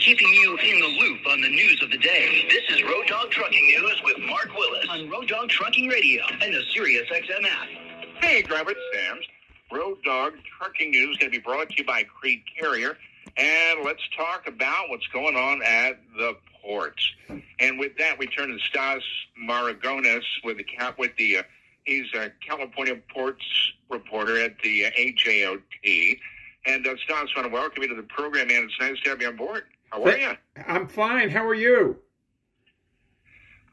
keeping you in the loop on the news of the day. This is Road Dog Trucking News with Mark Willis on Road Dog Trucking Radio and the Sirius XM app. Hey, driver, Sam's. Road Dog Trucking News is going to be brought to you by Creed Carrier. And let's talk about what's going on at the ports. And with that, we turn to Stas Margaronis he's a California ports reporter at the AJOT. And Stas, I want to welcome you to the program, man. It's nice to have you on board. How are you? I'm fine. How are you?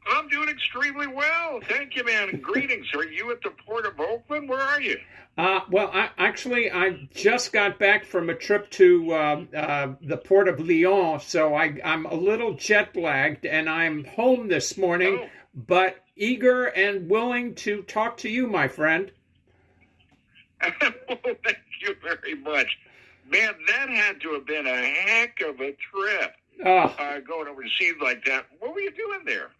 I'm doing extremely well. Thank you, man. And greetings. Are you at the Port of Oakland? Where are you? I just got back from a trip to the Port of Lyon, so I'm a little jet-lagged, and I'm home this morning, but eager and willing to talk to you, my friend. Well, thank you very much. Man, that had to have been a heck of a trip, going overseas like that. What were you doing there?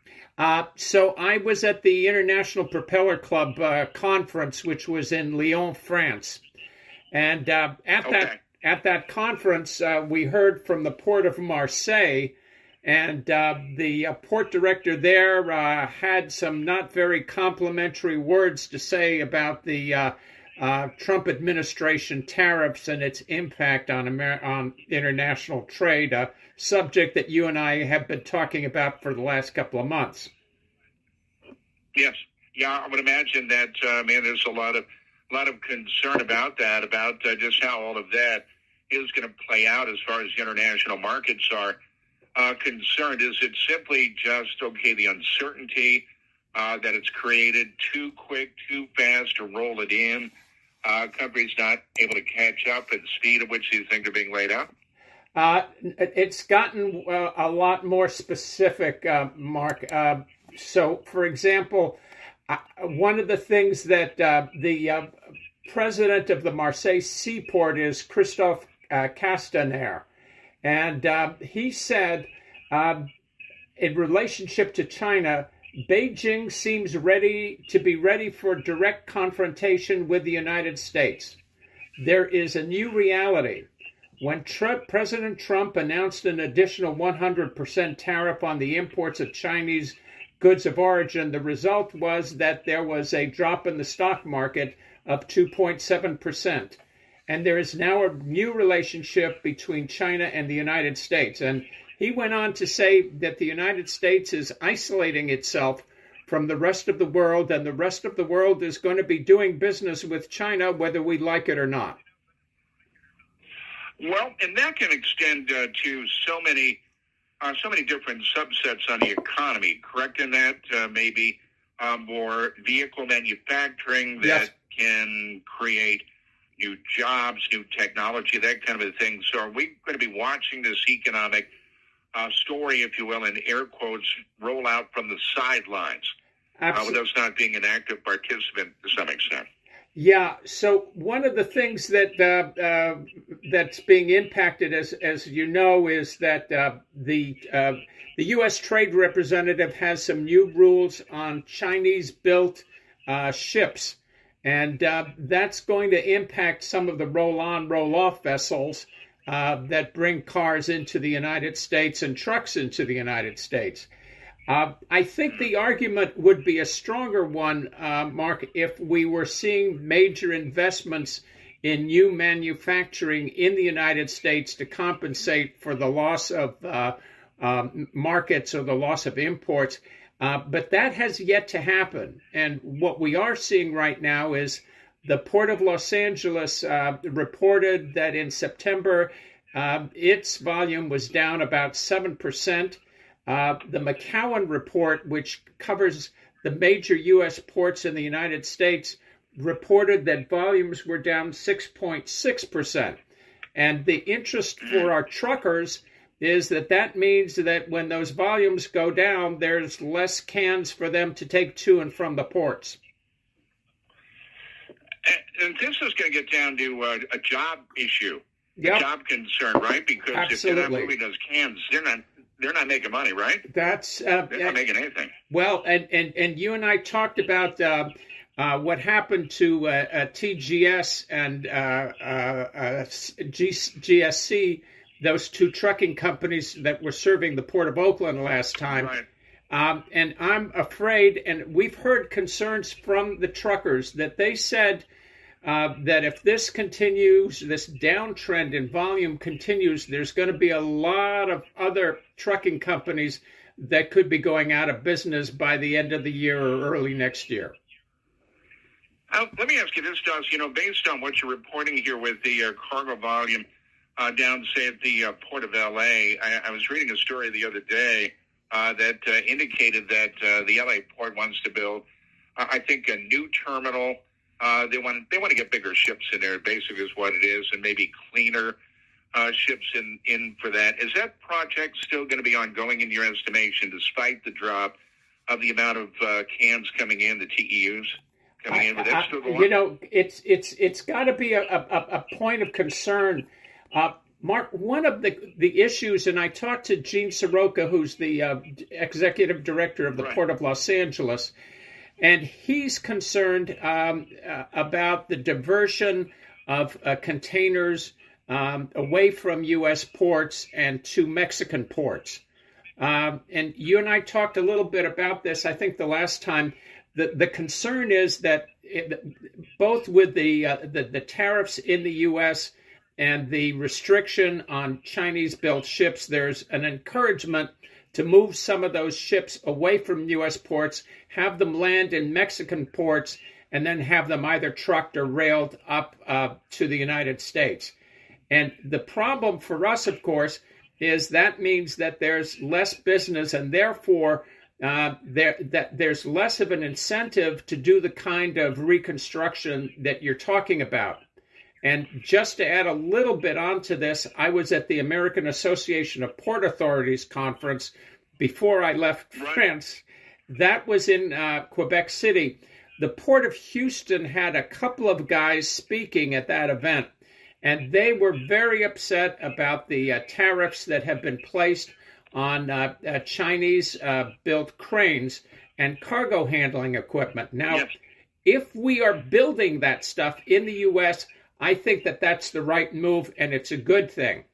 So I was at the International Propeller Club conference, which was in Lyon, France. And at that conference, we heard from the Port of Marseille, and the port director there had some not very complimentary words to say about the Trump administration tariffs and its impact on international trade, a subject that you and I have been talking about for the last couple of months. Yes. Yeah, I would imagine that, man, there's a lot of concern about that, about just how all of that is going to play out as far as the international markets are concerned. Is it simply just, the uncertainty that it's created, too quick, too fast to roll it in? Companies not able to catch up at the speed at which these things are being laid out? It's gotten a lot more specific, Mark. So, for example, one of the things that the president of the Marseille seaport is Christophe Castaner. And he said, in relationship to China, Beijing seems to be ready for direct confrontation with the United States. There is a new reality. When President Trump announced an additional 100% tariff on the imports of Chinese goods of origin, the result was that there was a drop in the stock market of 2.7%. And there is now a new relationship between China and the United States. And he went on to say that the United States is isolating itself from the rest of the world, and the rest of the world is going to be doing business with China whether we like it or not. Well, and that can extend to so many different subsets on the economy, correct? In that maybe more vehicle manufacturing that can create new jobs, new technology, that kind of a thing. So are we going to be watching this economic story, if you will, in air quotes, roll out from the sidelines, with us not being an active participant to some extent? Yeah. So one of the things that that's being impacted, as you know, is that the U.S. Trade Representative has some new rules on Chinese-built ships, and that's going to impact some of the roll-on, roll-off vessels that bring cars into the United States and trucks into the United States. I think the argument would be a stronger one, Mark, if we were seeing major investments in new manufacturing in the United States to compensate for the loss of markets or the loss of imports. But that has yet to happen. And what we are seeing right now is the Port of Los Angeles reported that in September, its volume was down about 7%. The McCowan report, which covers the major U.S. ports in the United States, reported that volumes were down 6.6%. And the interest for our truckers is that means that when those volumes go down, there's less cans for them to take to and from the ports. And this is going to get down to a job issue, Yep. a job concern, right? Because if they're not moving those cans, they're not making money, right? That's they're not making anything. Well, and you and I talked about what happened to TGS and GSC those two trucking companies that were serving the Port of Oakland last time. Right. And I'm afraid, and we've heard concerns from the truckers that they said that if this continues, this downtrend in volume continues, there's going to be a lot of other trucking companies that could be going out of business by the end of the year or early next year. Let me ask you this, Stas. Based on what you're reporting here with the cargo volume down, say, at the Port of L.A., I was reading a story the other day that indicated that the L.A. port wants to build, I think, a new terminal. They want to get bigger ships in there, basically is what it is, and maybe cleaner ships in for that. Is that project still going to be ongoing in your estimation, despite the drop of the amount of cans coming in, the TEUs coming in? Would that still go on? It's got to be a point of concern. Mark, one of the issues, and I talked to Gene Soroka, who's the executive director of the Port of Los Angeles, and he's concerned about the diversion of containers away from U.S. ports and to Mexican ports. And you and I talked a little bit about this, I think, the last time. The concern is that both with the tariffs in the U.S. and the restriction on Chinese-built ships, there's an encouragement to move some of those ships away from U.S. ports, have them land in Mexican ports, and then have them either trucked or railed up to the United States. And the problem for us, of course, is that means that there's less business, and therefore there's less of an incentive to do the kind of reconstruction that you're talking about. And just to add a little bit onto this, I was at the American Association of Port Authorities conference before I left France. That was in Quebec City. The Port of Houston had a couple of guys speaking at that event, and they were very upset about the tariffs that have been placed on Chinese-built cranes and cargo handling equipment. Now, if we are building that stuff in the U.S., I think that that's the right move, and it's a good thing.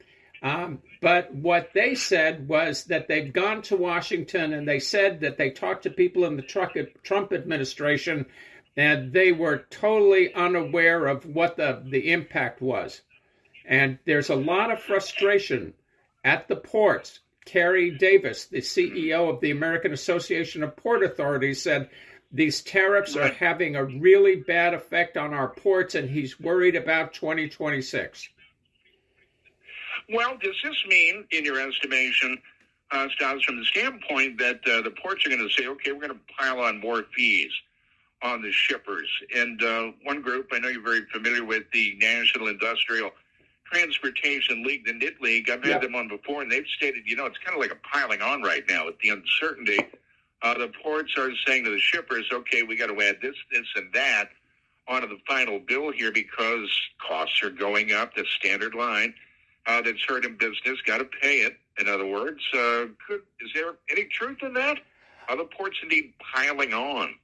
But what they said was that they've gone to Washington, and they said that they talked to people in the Trump administration, and they were totally unaware of what the impact was. And there's a lot of frustration at the ports. Kerry Davis, the CEO of the American Association of Port Authorities, said these tariffs are having a really bad effect on our ports, and he's worried about 2026. Well, does this mean, in your estimation, Stas, from the standpoint that the ports are going to say, okay, we're going to pile on more fees on the shippers? And one group, I know you're very familiar with, the National Industrial Transportation League, the NIT League, I've had them on before, and they've stated, it's kind of like a piling on right now with the uncertainty. The ports are saying to the shippers, okay, we got to add this, and that onto the final bill here because costs are going up, the standard line that's hurting business, got to pay it. In other words, is there any truth in that? Are the ports indeed piling on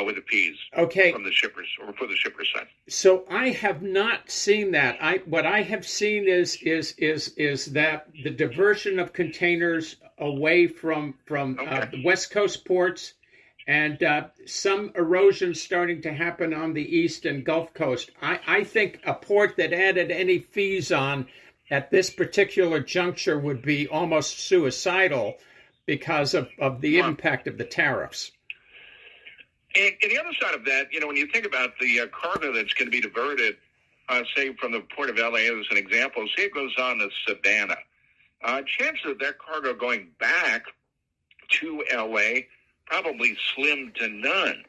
with the fees from the shippers or for the shipper side? So I have not seen that. What I have seen is that the diversion of containers away from the West Coast ports, and some erosion starting to happen on the East and Gulf Coast. I think a port that added any fees on at this particular juncture would be almost suicidal because of the impact of the tariffs. And the other side of that, when you think about the cargo that's going to be diverted, say from the Port of LA as an example, say it goes on to Savannah, chances of that cargo going back to LA probably slim to none.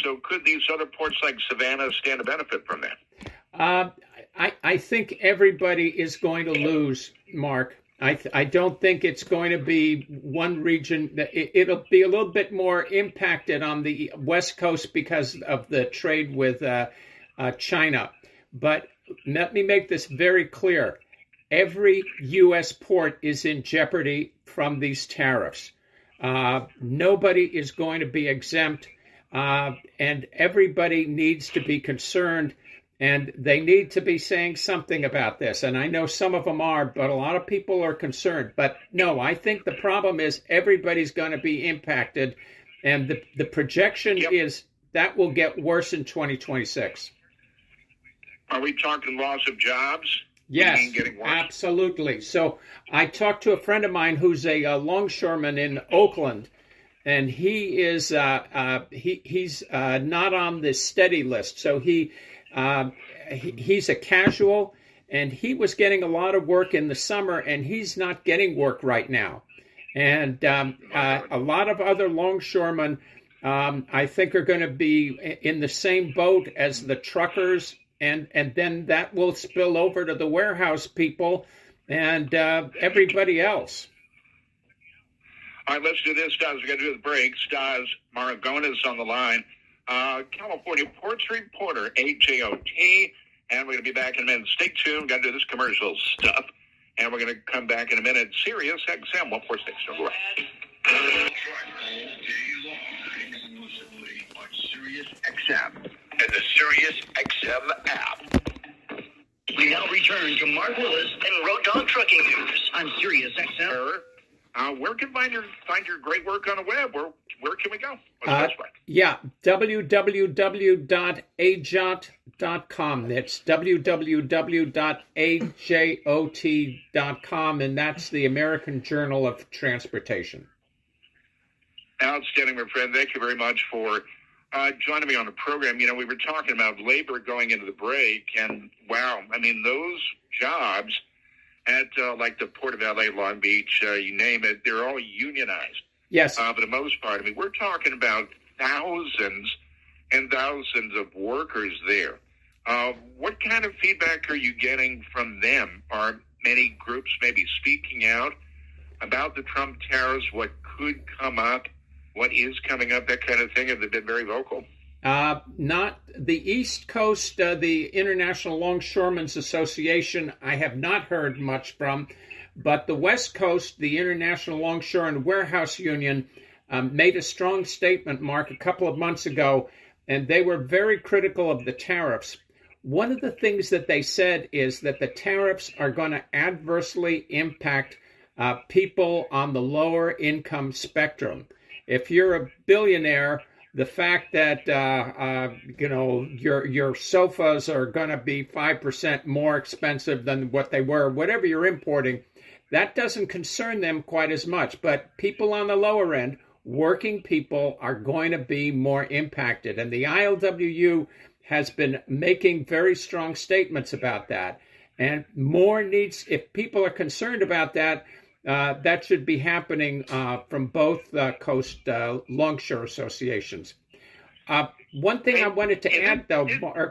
So could these other ports like Savannah stand to benefit from that? I think everybody is going to lose, Mark. I don't think it's going to be one region. It'll be a little bit more impacted on the West Coast because of the trade with China. But let me make this very clear. Every U.S. port is in jeopardy from these tariffs. Nobody is going to be exempt, and everybody needs to be concerned. And they need to be saying something about this. And I know some of them are, but a lot of people are concerned. But no, I think the problem is everybody's going to be impacted. And the projection is that will get worse in 2026. Are we talking loss of jobs? Yes, absolutely. So I talked to a friend of mine who's a longshoreman in Oakland, and he is he's not on the steady list. So he's a casual, and he was getting a lot of work in the summer, and he's not getting work right now. And a lot of other longshoremen, I think, are going to be in the same boat as the truckers. And then that will spill over to the warehouse people and everybody else. All right, let's do this, Stas. We've got to do the break. Stas Margaronis on the line. California Ports Reporter, AJOT. And we're going to be back in a minute. Stay tuned. We've got to do this commercial stuff. And we're going to come back in a minute. Sirius XM 146. Don't go away. Exclusively on Sirius XM and the Sirius XM app. We now return to Mark Willis and Road Dog Trucking News on Sirius XM. Where can find your great work on the web? Where can we go? www.ajot.com. That's www.ajot.com, and that's the American Journal of Transportation. Outstanding, my friend. Thank you very much for joining me on the program. You know, we were talking about labor going into the break, and wow, I mean, those jobs at like the Port of LA, Long Beach, you name it, they're all unionized. Yes. For the most part. I mean, we're talking about thousands and thousands of workers there. What kind of feedback are you getting from them? Are many groups maybe speaking out about the Trump tariffs, what could come up, what is coming up, that kind of thing? Have they been very vocal? Not the East Coast, the International Longshoremen's Association, I have not heard much from, but the West Coast, the International Longshore and Warehouse Union, made a strong statement, Mark, a couple of months ago, and they were very critical of the tariffs. One of the things that they said is that the tariffs are going to adversely impact people on the lower income spectrum. If you're a billionaire, the fact that your sofas are going to be 5% more expensive than what they were, whatever you're importing, that doesn't concern them quite as much. But people on the lower end, working people, are going to be more impacted. And the ILWU has been making very strong statements about that. And more needs, if people are concerned about that, that should be happening from both coast longshore associations. One thing I wanted to add, though,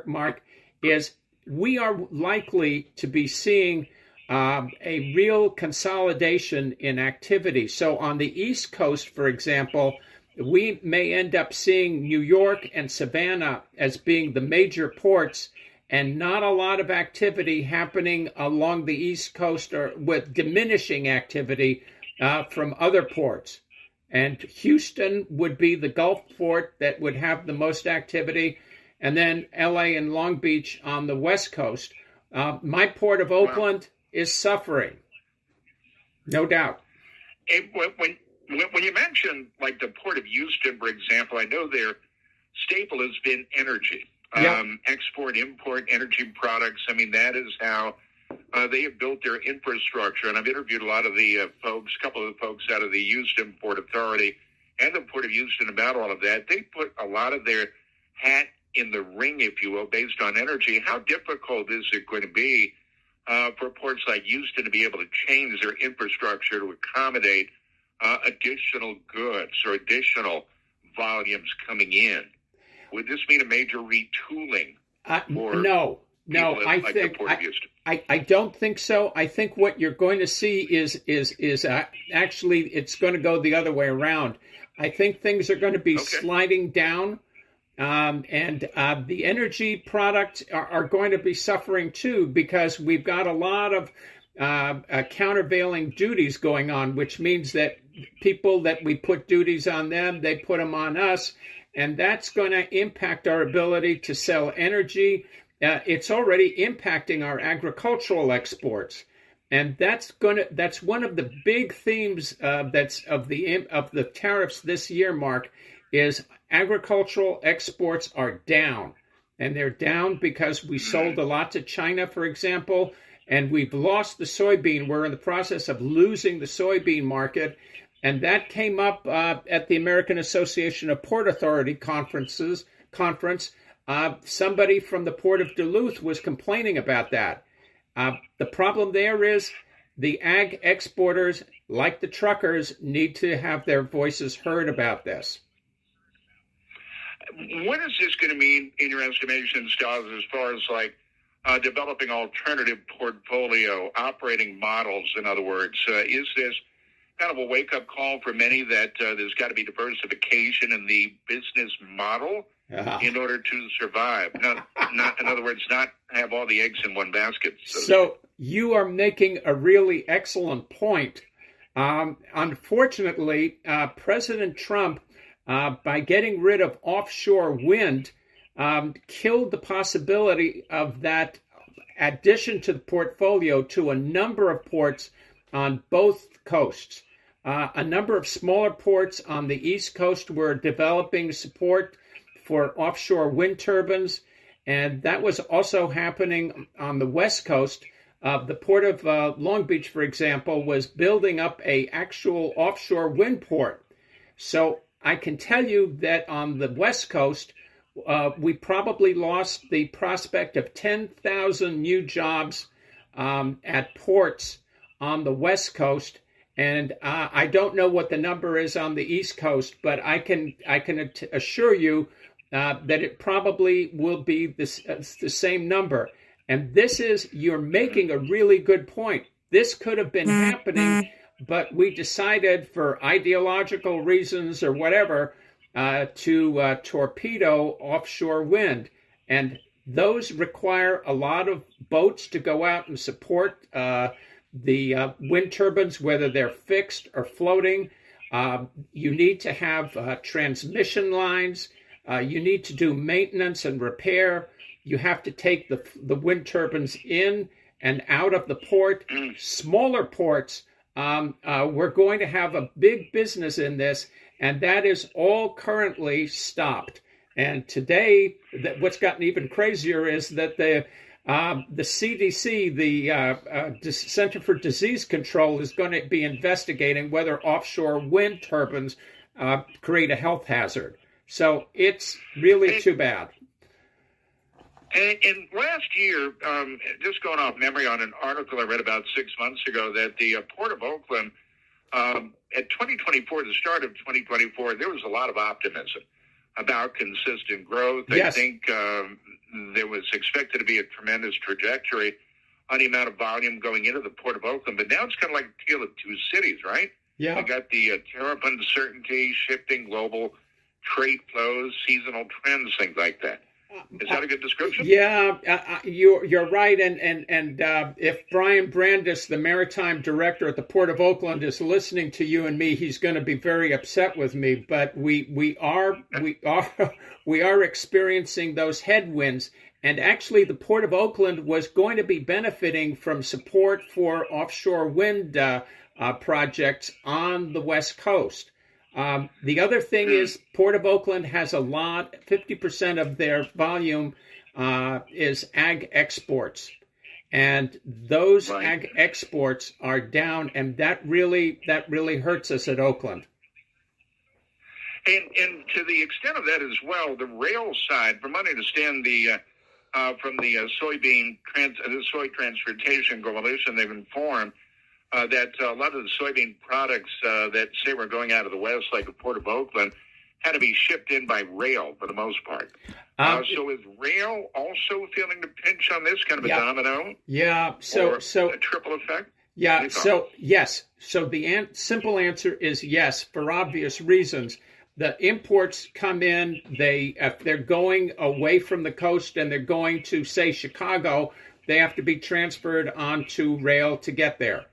Mark, is we are likely to be seeing a real consolidation in activity. So on the East Coast, for example, we may end up seeing New York and Savannah as being the major ports, and not a lot of activity happening along the East Coast, or with diminishing activity from other ports. And Houston would be the Gulf port that would have the most activity, and then LA and Long Beach on the West Coast. My port of Oakland is suffering, no doubt. When you mention like the Port of Houston, for example, I know their staple has been energy. Export, import energy products. I mean, that is how they have built their infrastructure. And I've interviewed a lot of the folks, a couple of the folks out of the Houston Port Authority and the Port of Houston about all of that. They put a lot of their hat in the ring, if you will, based on energy. How difficult is it going to be for ports like Houston to be able to change their infrastructure to accommodate additional goods or additional volumes coming in? Would this mean a major retooling? No. I don't think so. I think what you're going to see is actually it's going to go the other way around. I think things are going to be sliding down, and the energy products are going to be suffering too, because we've got a lot of countervailing duties going on, which means that people that we put duties on them, they put them on us. And that's going to impact our ability to sell energy it's already impacting our agricultural exports. And that's one of the big themes that's of the tariffs this year, Mark, is agricultural exports are down. And they're down because we sold a lot to China, for example, and we've lost the soybean. We're in the process of losing the soybean market. And that came up at the American Association of Port Authority conference. Somebody from the Port of Duluth was complaining about that. The problem there is the ag exporters, like the truckers, need to have their voices heard about this. What is this going to mean, in your estimation, Stas, as far as developing alternative portfolio operating models? In other words, is this kind of a wake-up call for many that there's got to be diversification in the business model in order to survive? Not, in other words, not have all the eggs in one basket. So you are making a really excellent point. Unfortunately, President Trump, by getting rid of offshore wind, killed the possibility of that addition to the portfolio to a number of ports on both coasts. A number of smaller ports on the East Coast were developing support for offshore wind turbines, and that was also happening on the West Coast. The port of Long Beach, for example, was building up a actual offshore wind port. So I can tell you that on the West Coast, we probably lost the prospect of 10,000 new jobs at ports on the West Coast. And I don't know what the number is on the East Coast, but I can assure you that it probably will be the same number. And you're making a really good point. This could have been happening, but we decided for ideological reasons or whatever to torpedo offshore wind. And those require a lot of boats to go out and support the wind turbines, whether they're fixed or floating. You need to have transmission lines. You need to do maintenance and repair. You have to take the wind turbines in and out of the port. Smaller ports, we're going to have a big business in this, and that is all currently stopped. And today, what's gotten even crazier is that the CDC, the Center for Disease Control, is going to be investigating whether offshore wind turbines create a health hazard. So it's really too bad. And last year, just going off memory on an article I read about 6 months ago, that the Port of Oakland, at 2024, the start of 2024, there was a lot of optimism about consistent growth. Yes. I think there was expected to be a tremendous trajectory on the amount of volume going into the Port of Oakland. But now it's kind of like a tale of two cities, right? Yeah. You got the tariff uncertainty, shifting global trade flows, seasonal trends, things like that. Is that a good description? Yeah, you're right. And if Brian Brandis, the maritime director at the Port of Oakland, is listening to you and me, he's going to be very upset with me. But we are experiencing those headwinds. And actually, the Port of Oakland was going to be benefiting from support for offshore wind projects on the West Coast. The other thing is Port of Oakland has 50% of their volume is ag exports. And those ag exports are down, and that really hurts us at Oakland. And to the extent of that as well, the rail side, from what I understand, from the soy transportation coalition, they've informed that a lot of the soybean products that say were going out of the West, like the Port of Oakland, had to be shipped in by rail for the most part. So is rail also feeling the pinch on this, kind of a domino? Yeah. So a triple effect? Yeah. So yes. So the simple answer is yes, for obvious reasons. The imports come in. If they're going away from the coast and they're going to, say, Chicago, they have to be transferred onto rail to get there.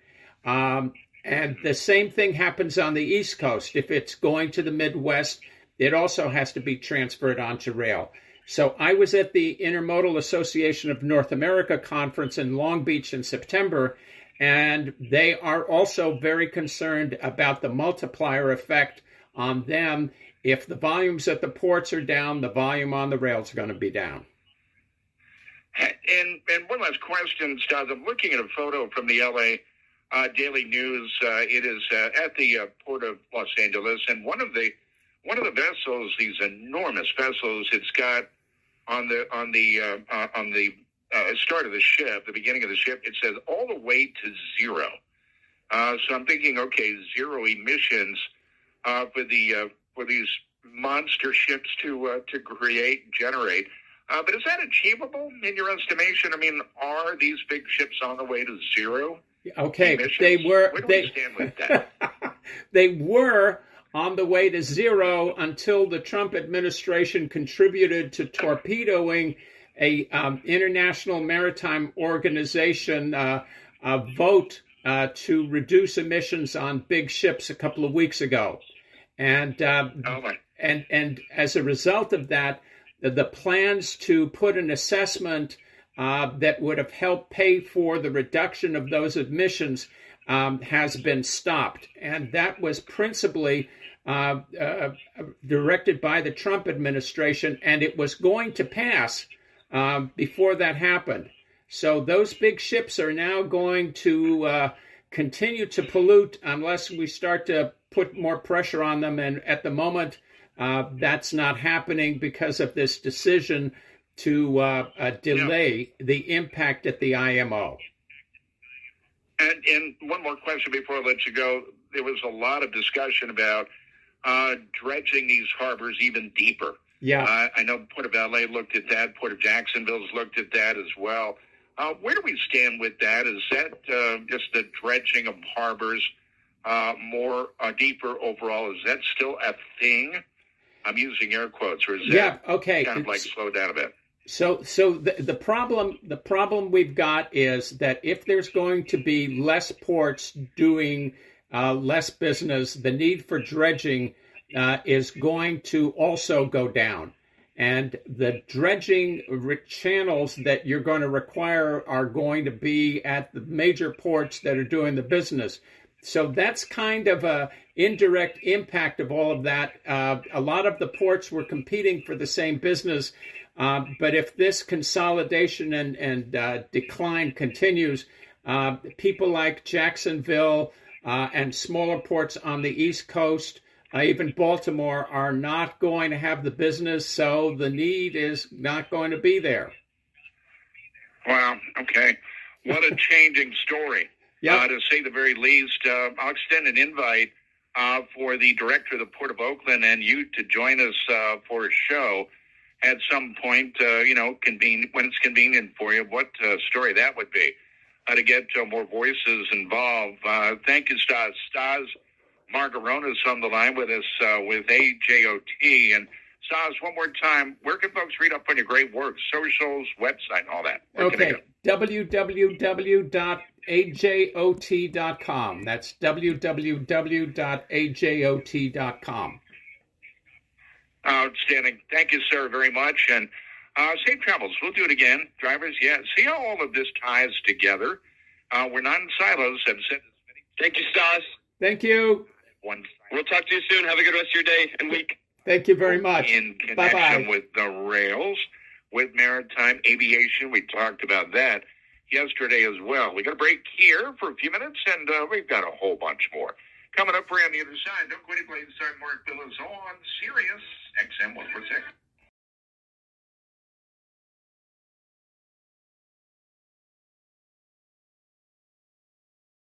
And the same thing happens on the East Coast. If it's going to the Midwest, it also has to be transferred onto rail. So I was at the Intermodal Association of North America conference in Long Beach in September, and they are also very concerned about the multiplier effect on them. If the volumes at the ports are down, the volume on the rails are going to be down. And one last question, Stas. I'm looking at a photo from the LA Daily News. It is at the port of Los Angeles, and one of the vessels, these enormous vessels, it's got on the start of the ship, the beginning of the ship, it says all the way to zero. So I'm thinking, okay, zero emissions for these monster ships to generate. But is that achievable in your estimation? I mean, are these big ships on the way to zero? Okay, emissions? They were. Where do we stand with that? They were on the way to zero until the Trump administration contributed to torpedoing a International Maritime Organization vote to reduce emissions on big ships a couple of weeks ago, and as a result of that, the plans to put an assessment that would have helped pay for the reduction of those emissions has been stopped, and that was principally directed by the Trump administration, and it was going to pass before that happened. So those big ships are now going to continue to pollute unless we start to put more pressure on them, and at the moment that's not happening because of this decision to delay the impact at the IMO. And one more question before I let you go. There was a lot of discussion about dredging these harbors even deeper. Yeah. I know Port of LA looked at that. Port of Jacksonville's looked at that as well. Where do we stand with that? Is that just the dredging of harbors more deeper overall? Is that still a thing? I'm using air quotes, or is that kind of like slow down a bit? So the problem we've got is that if there's going to be less ports doing less business, the need for dredging is going to also go down. And the dredging channels that you're going to require are going to be at the major ports that are doing the business. So that's kind of a indirect impact of all of that. A lot of the ports were competing for the same business. But if this consolidation and decline continues, people like Jacksonville and smaller ports on the East Coast, even Baltimore, are not going to have the business, so the need is not going to be there. Wow, okay. What a changing story, to say the very least. I'll extend an invite for the director of the Port of Oakland and you to join us for a show at some point, when it's convenient for you. What story that would be to get more voices involved. Thank you, Stas. Stas Margaronis on the line with us with AJOT. And Stas, one more time, where can folks read up on your great work, socials, website, and all that? Okay, www.ajot.com. That's www.ajot.com. Outstanding. Thank you, sir, very much. And safe travels. We'll do it again. Drivers, see how all of this ties together. We're not in silos. I've said this many. Thank you, Stas. Thank you. We'll talk to you soon. Have a good rest of your day and week. Thank you very much. In connection with the rails, with maritime aviation, we talked about that yesterday as well. We got a break here for a few minutes, and we've got a whole bunch more. Coming up for you on the other side, don't go anywhere. Mark Billis on Sirius XM 146.